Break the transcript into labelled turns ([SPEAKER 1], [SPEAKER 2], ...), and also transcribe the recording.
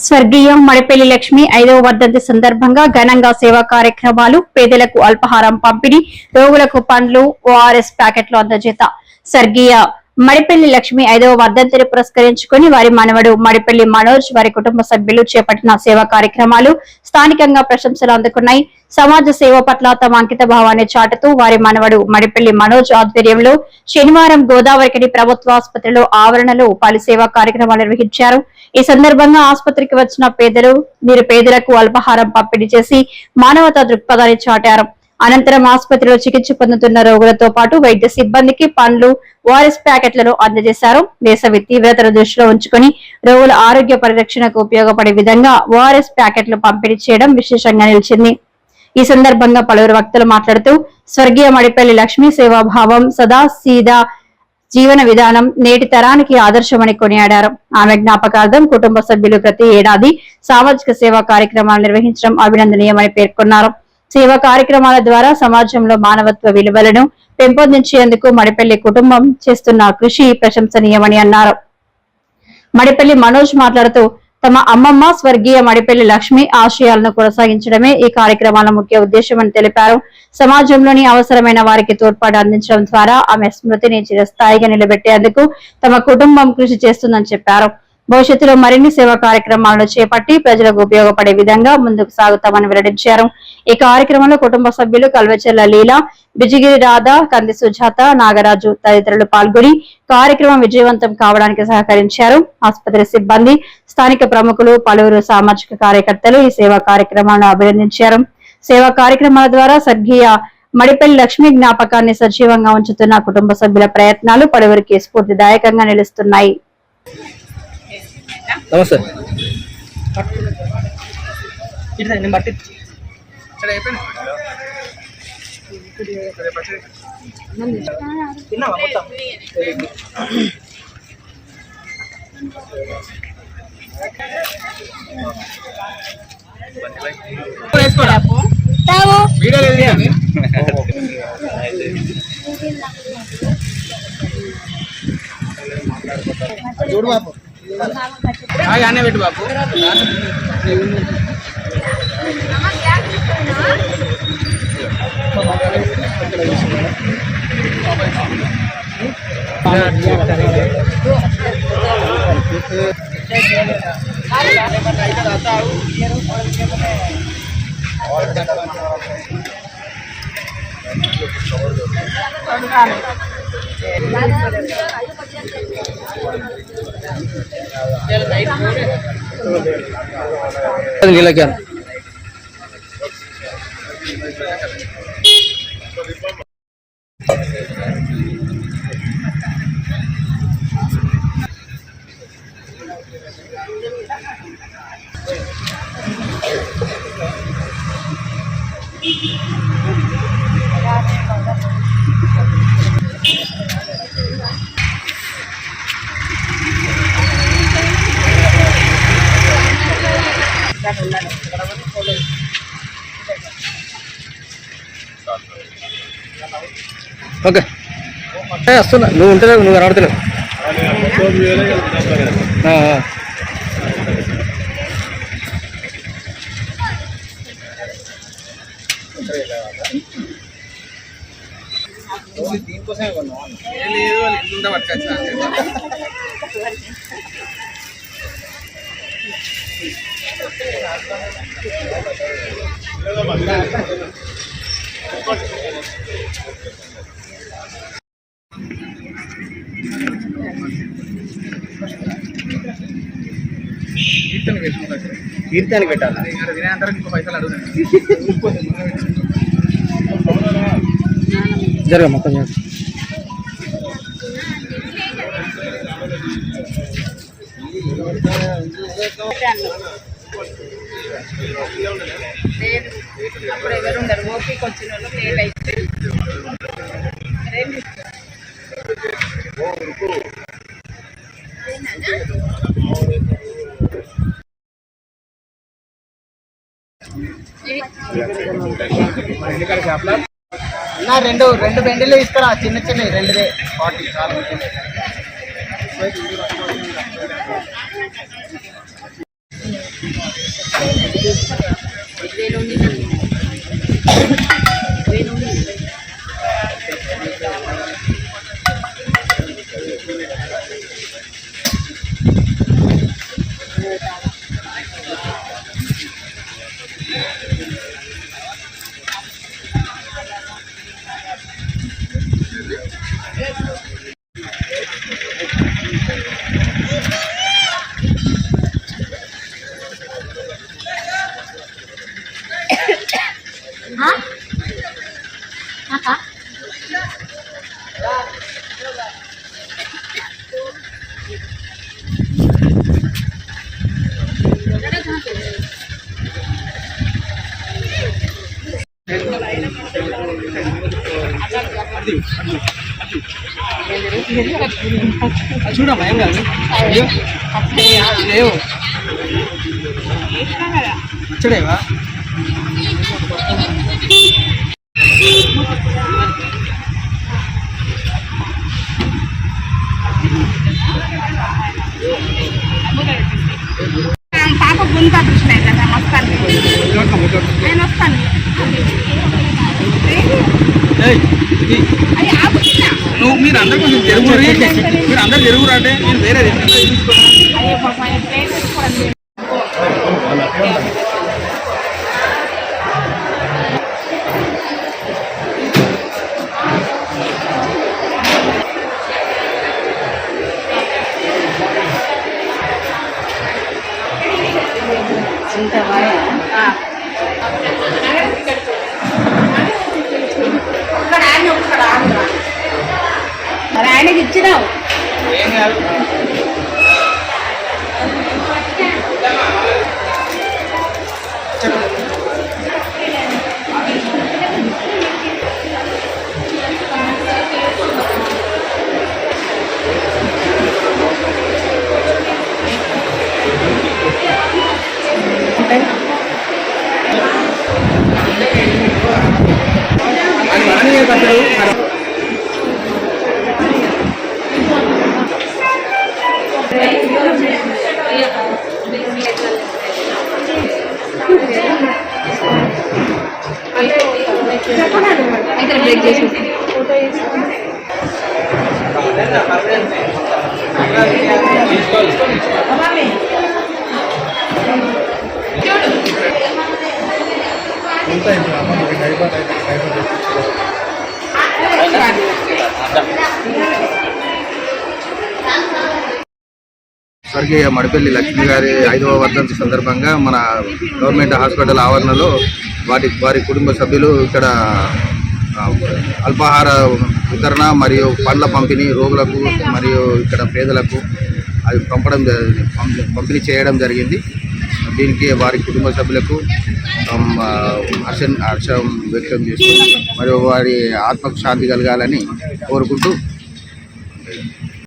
[SPEAKER 1] స్వర్గీయ మడిపల్లి లక్ష్మి 5వ వర్ధంతి సందర్భంగా ఘనంగా సేవా కార్యక్రమాలు, పేదలకు అల్పాహారం పంపిణీ, రోగులకు పండ్లు, ఓఆర్ఎస్ ప్యాకెట్లు అందజేత. స్వర్గీయ మడిపల్లి లక్ష్మి 5వ వర్ధంతిని పురస్కరించుకుని వారి మనవడు మడిపల్లి మనోజ్, వారి కుటుంబ సభ్యులు చేపట్టిన సేవా కార్యక్రమాలు స్థానికంగా ప్రశంసలు అందుకున్నాయి. సమాజ సేవ పట్ల తమ అంకిత భావాన్ని చాటుతూ వారి మనవడు మడిపల్లి మనోజ్ ఆధ్వర్యంలో శనివారం గోదావరికని ప్రభుత్వ ఆసుపత్రిలో ఆవరణలో పలు సేవా కార్యక్రమాలు నిర్వహించారు. ఈ సందర్భంగా ఆసుపత్రికి వచ్చిన పేదలకు అల్పాహారం పంపిణీ చేసి మానవతా దృక్పథాన్ని చాటారు. అనంతరం ఆసుపత్రిలో చికిత్స పొందుతున్న రోగులతో పాటు వైద్య సిబ్బందికి పండ్లు, ఓఆర్ఎస్ ప్యాకెట్లను అందజేశారు. వేసవి తీవ్రతను దృష్టిలో ఉంచుకుని రోగుల ఆరోగ్య పరిరక్షణకు ఉపయోగపడే విధంగా ఓఆర్ఎస్ ప్యాకెట్లు పంపిణీ చేయడం విశేషంగా నిలిచింది. ఈ సందర్భంగా పలువురు వక్తలు మాట్లాడుతూ స్వర్గీయ మడిపల్లి లక్ష్మి సేవాభావం, సదా సీదా జీవన విధానం నేటి తరానికి ఆదర్శమని కొనియాడారు. ఆమె జ్ఞాపకార్థం కుటుంబ సభ్యులు ప్రతి ఏడాది సామాజిక సేవా కార్యక్రమాలు నిర్వహించడం అభినందనీయమని పేర్కొన్నారు. సేవా కార్యక్రమాల ద్వారా సమాజంలో మానవత్వ విలువలను పెంపొందించేందుకు మడిపల్లి కుటుంబం చేస్తున్న కృషి ప్రశంసనీయమని అన్నారు. మడిపల్లి మనోజ్ మాట్లాడుతూ తమ అమ్మమ్మ స్వర్గీయ మడిపల్లి లక్ష్మి ఆశయాలను కొనసాగించడమే ఈ కార్యక్రమాల ముఖ్య ఉద్దేశమని తెలిపారు. సమాజంలోని అవసరమైన వారికి తోడ్పాటు అందించడం ద్వారా ఆమె స్మృతిని చిరస్థాయిగా నిలబెట్టేందుకు తమ కుటుంబం కృషి చేస్తుందని చెప్పారు. భవిష్యత్తులో మరిన్ని సేవా కార్యక్రమాలను చేపట్టి ప్రజలకు ఉపయోగపడే విధంగా ముందుకు సాగుతామని వెల్లడించారు. ఈ కార్యక్రమంలో కుటుంబ సభ్యులు కల్వచెల్ల లీల, బిజిగిరి రాధ, కంది సుజాత, నాగరాజు తదితరులు పాల్గొని కార్యక్రమం విజయవంతం కావడానికి సహకరించారు. ఆసుపత్రి సిబ్బంది, స్థానిక ప్రముఖులు, పలువురు సామాజిక కార్యకర్తలు ఈ సేవా కార్యక్రమాలను అభినందించారు. సేవా కార్యక్రమాల ద్వారా స్వర్గీయ మడిపల్లి లక్ష్మి జ్ఞాపకాన్ని సజీవంగా ఉంచుతున్న కుటుంబ సభ్యుల ప్రయత్నాలు పలువురికి స్ఫూర్తిదాయకంగా నిలుస్తున్నాయి.
[SPEAKER 2] నమస్తే. చూడు బాబు ఆనే పెట్టు బాబు. వీళ్ళకి ఓకే వస్తున్నా. నువ్వు ఉంటలేవు, నువ్వు కనబడతలేవు. దీనికోసమే కీర్తనకి పెట్టాలి. వినాయంతరం ఇంకో పైసలు అడుగుతాను. జరగ మొత్తం అప్పుడు ఎవరు ఉండరు. ఓపిక వచ్చిన వాళ్ళు లేట్ అయితే రెండు బెండీలు ఇస్తారా? చిన్న చిన్న 2 40 చాలు. చూడమ్మా ఏం కాదు చూడేవా
[SPEAKER 3] పాప గుంత కృష్ణ కదా వస్తాను నేను వస్తాను
[SPEAKER 2] నువ్వు మీరు అందరు కొంచెం జరుగురు మీరు అందరు జరుగురు అంటే నేను వేరే
[SPEAKER 3] అయ్యో పాప ప్లేట్ తెచ్చుకోవడం మరి ఆయనకి ఇచ్చినావు
[SPEAKER 2] ఏం కాదు
[SPEAKER 3] బ్రేక్ చేసేసి
[SPEAKER 4] స్వర్గీయ మడిపల్లి లక్ష్మి గారి 5వ వర్ధంతి సందర్భంగా మన గవర్నమెంట్ హాస్పిటల్ ఆవరణలో వారి కుటుంబ సభ్యులు ఇక్కడ అల్పాహార వితరణ మరియు పండ్ల పంపిణీ రోగులకు మరియు ఇక్కడ పేదలకు అది పంపిణీ చేయడం జరిగింది. దీనికి వారి కుటుంబ సభ్యులకు హర్షం వ్యక్తం చేస్తూ మరియు వారి ఆత్మకు శాంతి కలగాలని కోరుకుంటూ